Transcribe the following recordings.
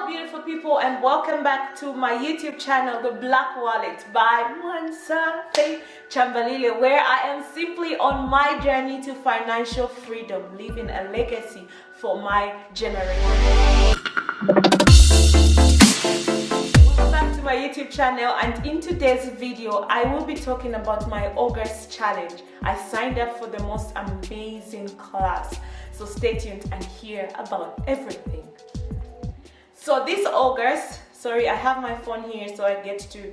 beautiful people, and welcome back to my YouTube channel, The Black Wallet by Mwansa Chambalile, where I am simply on my journey to financial freedom, leaving a legacy for my generation. Welcome back to my YouTube channel, and in today's video I will be talking about my August challenge. I signed up for the most amazing class, so stay tuned and hear about everything. So this August, sorry, I have my phone here so I get to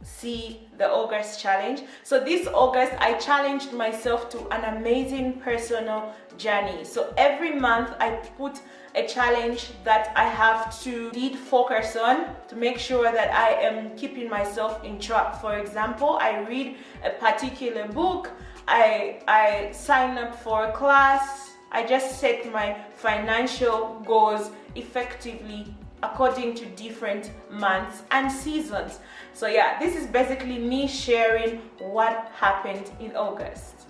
see the August challenge. So this August, I challenged myself to an amazing personal journey. So every month I put a challenge that I have to focus on to make sure that I am keeping myself in track. For example, I read a particular book, I sign up for a class, I just set my financial goals effectively according to different months and seasons. So yeah, this is basically me sharing what happened in August.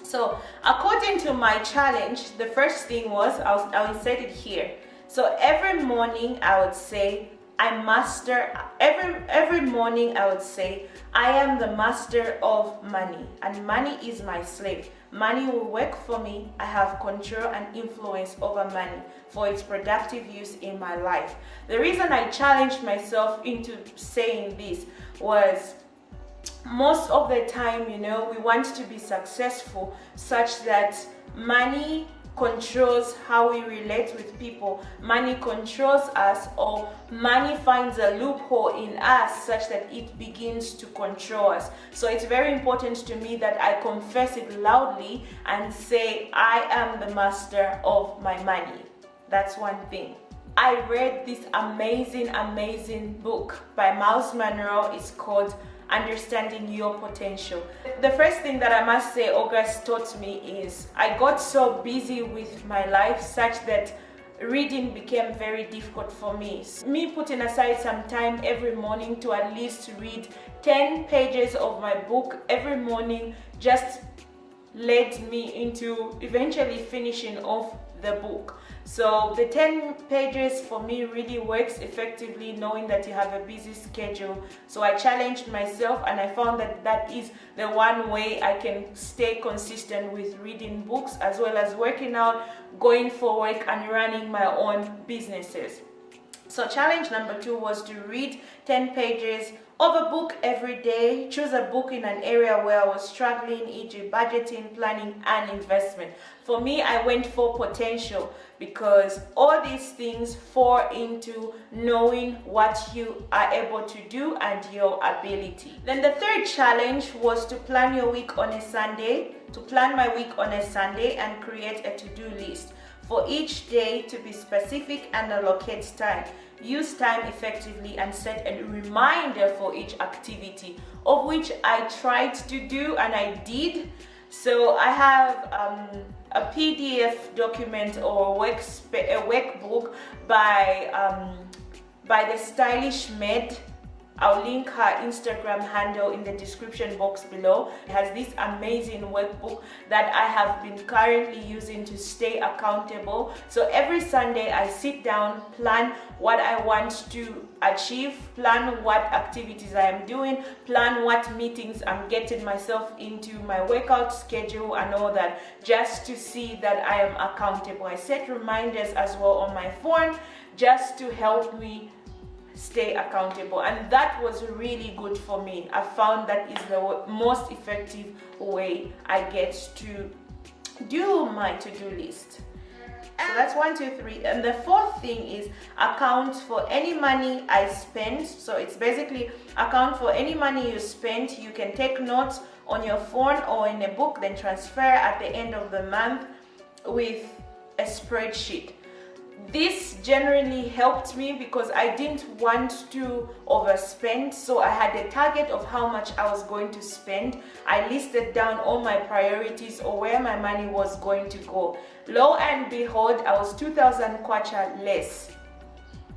So according to my challenge, the first thing was, I will set it here. So every morning I would say, every morning I would say, I am the master of money and money is my slave. Money will work for me. I have control and influence over money for its productive use in my life. The reason I challenged myself into saying this was, most of the time, you know, we want to be successful such that money controls how we relate with people, money controls us, or money finds a loophole in us such that it begins to control us. So it's very important to me that I confess it loudly and say, I am the master of my money. That's one thing. I read this amazing book by Miles Monroe. It's called Understanding Your Potential. The first thing that I must say August taught me is I got so busy with my life such that reading became very difficult for me. Me putting aside some time every morning to at least read 10 pages of my book every morning just led me into eventually finishing off the book. So the 10 pages for me really works effectively, knowing that you have a busy schedule. So I challenged myself and I found that that is the one way I can stay consistent with reading books as well as working out, going for work and running my own businesses. So challenge number 2 was to read 10 pages of a book every day. Choose a book in an area where I was struggling, e.g. budgeting, planning and investment. For me, I went for potential because all these things fall into knowing what you are able to do and your ability. Then the third challenge was to plan your week on a Sunday, to plan my week on a Sunday and create a to-do list for each day, to be specific and allocate time. Use time effectively and set a reminder for each activity, of which I tried to do and I did. So I have a PDF document or a workbook by the Stylish Maid. I'll link her Instagram handle in the description box below. It has this amazing workbook that I have been currently using to stay accountable. So every Sunday I sit down, plan what I want to achieve, plan what activities I am doing, plan what meetings I'm getting myself into, my workout schedule and all that, just to see that I am accountable. I set reminders as well on my phone just to help me stay accountable, and that was really good for me. I found that is the most effective way I get to do my to-do list. So that's 1, 2, 3. And the fourth thing is account for any money I spend. So it's basically account for any money you spend. You can take notes on your phone or in a book, then transfer at the end of the month with a spreadsheet. This generally helped me because I didn't want to overspend, so I had a target of how much I was going to spend. I listed down all my priorities or where my money was going to go. Lo and behold, I was 2,000 kwacha less.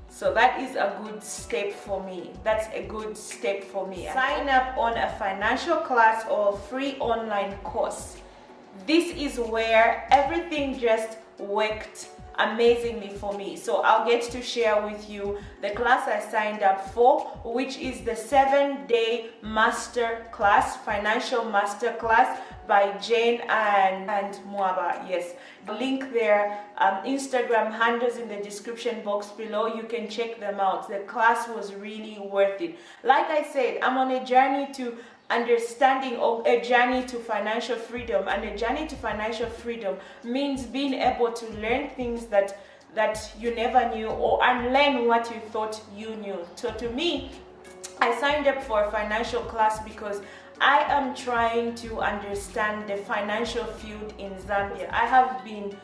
So that is a good step for me. That's a good step for me. Sign up on a financial class or a free online course. This is where everything just worked amazingly for me. So I'll get to share with you the class I signed up for, which is the 7-day Masterclass, financial Masterclass by Jayne and Mwaba. Yes, link their Instagram handles in the description box below. You can check them out. The class was really worth it. Like I said, I'm on a journey to understanding, or a journey to financial freedom, and a journey to financial freedom means being able to learn things that you never knew, or unlearn what you thought you knew. So to me, I signed up for a financial class because I am trying to understand the financial field in Zambia. I have been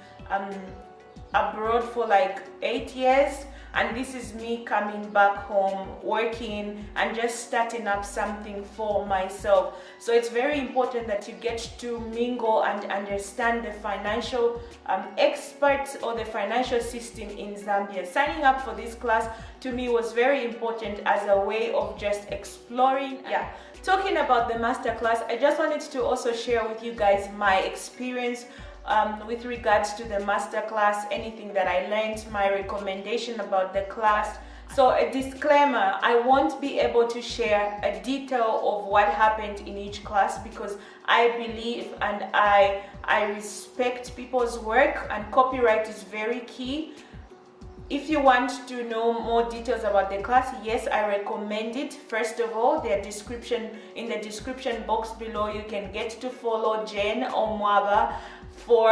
abroad for like 8 years, and this is me coming back home, working and just starting up something for myself. So it's very important that you get to mingle and understand the financial experts or the financial system in Zambia. Signing up for this class to me was very important as a way of just exploring. Yeah. Talking about the masterclass, I just wanted to also share with you guys my experience with regards to the masterclass, anything that I learned, my recommendation about the class. So a disclaimer, I won't be able to share a detail of what happened in each class, because I believe and I respect people's work, and copyright is very key. If you want to know more details about the class, yes, I recommend it. First of all, in the description box below, you can get to follow Jayne or Mwaba for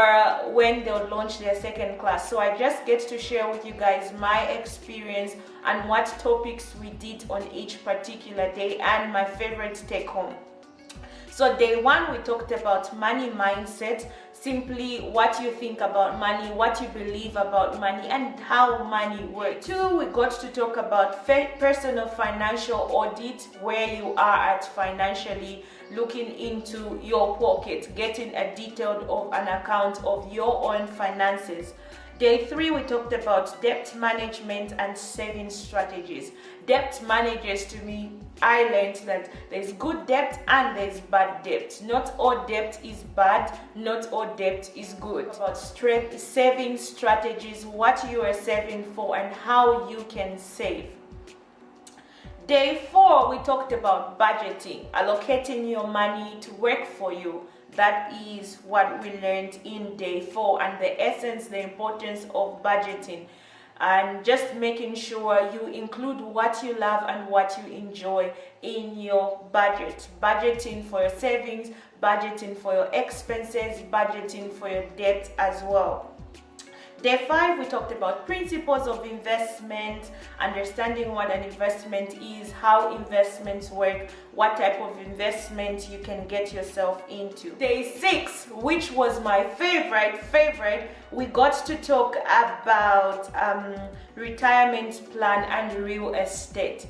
when they'll launch their second class. So I just get to share with you guys my experience and what topics we did on each particular day, and my favorite take home. So day 1, we talked about money mindset, simply what you think about money, what you believe about money, and how money works. 2, we got to talk about personal financial audit, where you are at financially, looking into your pocket, getting a detailed of an account of your own finances. Day 3, we talked about debt management and saving strategies. Debt managers, to me, I learned that there's good debt and there's bad debt. Not all debt is bad, not all debt is good. About saving strategies, what you are saving for and how you can save. Day 4, we talked about budgeting, allocating your money to work for you. That is what we learned in day 4, and the essence, the importance of budgeting, and just making sure you include what you love and what you enjoy in your budget. Budgeting for your savings, budgeting for your expenses, budgeting for your debt as well. Day 5, we talked about principles of investment, understanding what an investment is, how investments work, what type of investment you can get yourself into. Day 6, which was my favorite, we got to talk about retirement plan and real estate.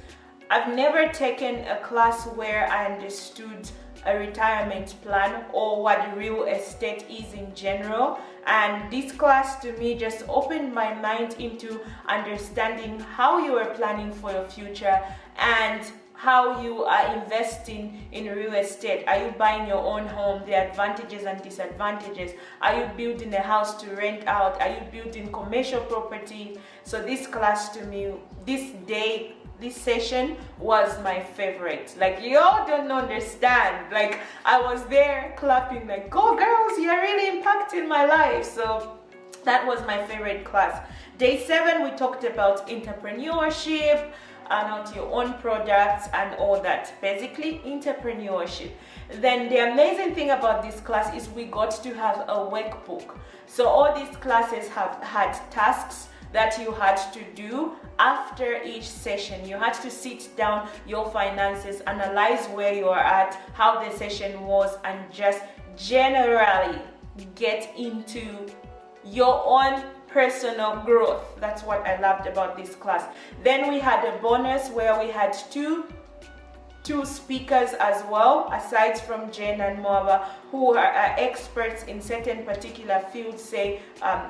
I've never taken a class where I understood a retirement plan or what real estate is in general, and this class to me just opened my mind into understanding how you are planning for your future and how you are investing in real estate. Are you buying your own home, the advantages and disadvantages? Are you building a house to rent out? Are you building commercial property? So this class to me, this session was my favorite. Like, y'all don't understand. Like, I was there clapping like, go girls, you're really impacting my life. So that was my favorite class. Day 7, we talked about entrepreneurship, out your own products and all that. Basically, entrepreneurship. Then the amazing thing about this class is we got to have a workbook. So all these classes have had tasks that you had to do after each session. You had to sit down, your finances, analyze where you are at, how the session was, and just generally get into your own personal growth. That's what I loved about this class. Then we had a bonus where we had two speakers as well, aside from Jayne and Mwaba, who are experts in certain particular fields, say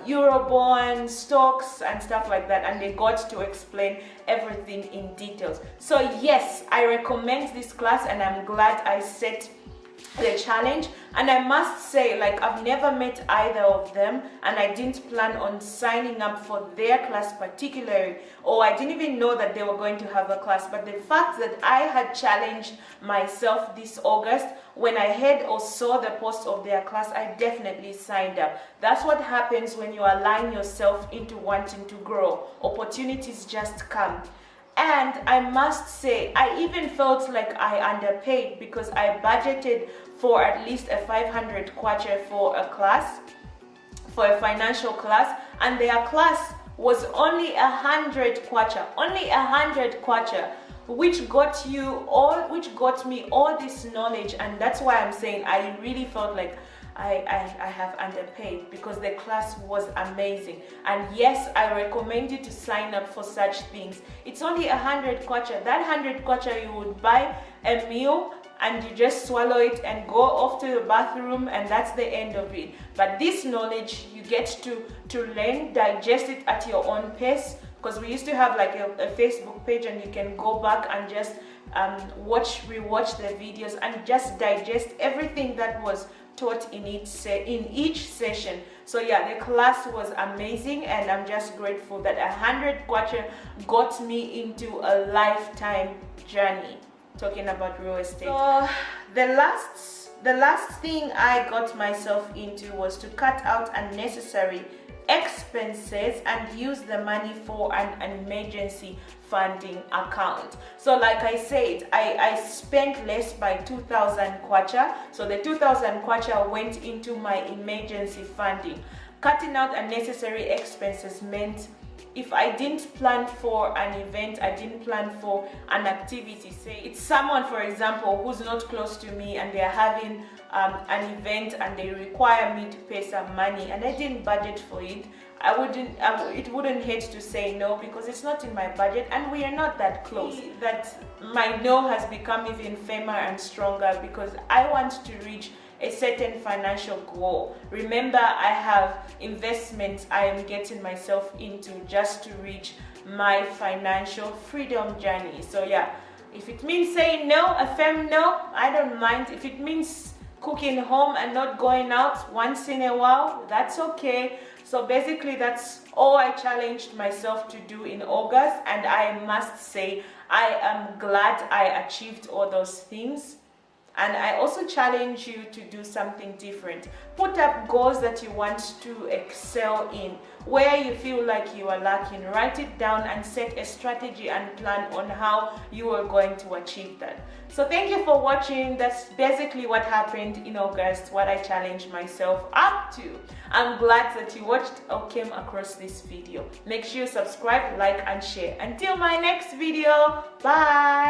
Eurobonds, stocks and stuff like that, and they got to explain everything in details. So yes, I recommend this class, and I'm glad I set the challenge. And I must say, like, I've never met either of them, and I didn't plan on signing up for their class particularly, or I didn't even know that they were going to have a class. But the fact that I had challenged myself this August, when I heard or saw the post of their class, I definitely signed up. That's what happens when you align yourself into wanting to grow. Opportunities just come. And I must say, I even felt like I underpaid, because I budgeted for at least a 500 kwacha for a class, for a financial class, and their class was only 100 kwacha, only 100 kwacha, which got me all this knowledge. And that's why I'm saying I really felt like I have underpaid, because the class was amazing. And yes, I recommend you to sign up for such things. It's only 100 kwacha. That 100 kwacha, you would buy a meal and you just swallow it and go off to the bathroom, and that's the end of it. But this knowledge, you get to learn, digest it at your own pace, because we used to have like a Facebook page, and you can go back and just rewatch the videos and just digest everything that was taught in each session. So yeah, the class was amazing, and I'm just grateful that 100 kwacha got me into a lifetime journey talking about real estate. So the last thing I got myself into was to cut out unnecessary expenses and use the money for an emergency funding account. So like I said, I spent less by 2,000 kwacha. So the 2,000 kwacha went into my emergency funding. Cutting out unnecessary expenses meant if I didn't plan for an event, I didn't plan for an activity, say it's someone, for example, who's not close to me, and they're having an event and they require me to pay some money, and I didn't budget for it, it wouldn't hurt to say no, because it's not in my budget and we are not that close. That my no has become even firmer and stronger, because I want to reach a certain financial goal. Remember, I have investments I am getting myself into just to reach my financial freedom journey. So yeah, if it means saying no, a firm no, I don't mind. If it means cooking home and not going out once in a while, that's okay. So basically, that's all I challenged myself to do in August, and I must say I am glad I achieved all those things. And I also challenge you to do something different. Put up goals that you want to excel in. Where you feel like you are lacking, write it down and set a strategy and plan on how you are going to achieve that. So thank you for watching. That's basically what happened in August, what I challenged myself up to. I'm glad that you watched or came across this video. Make sure you subscribe, like and share. Until my next video, bye.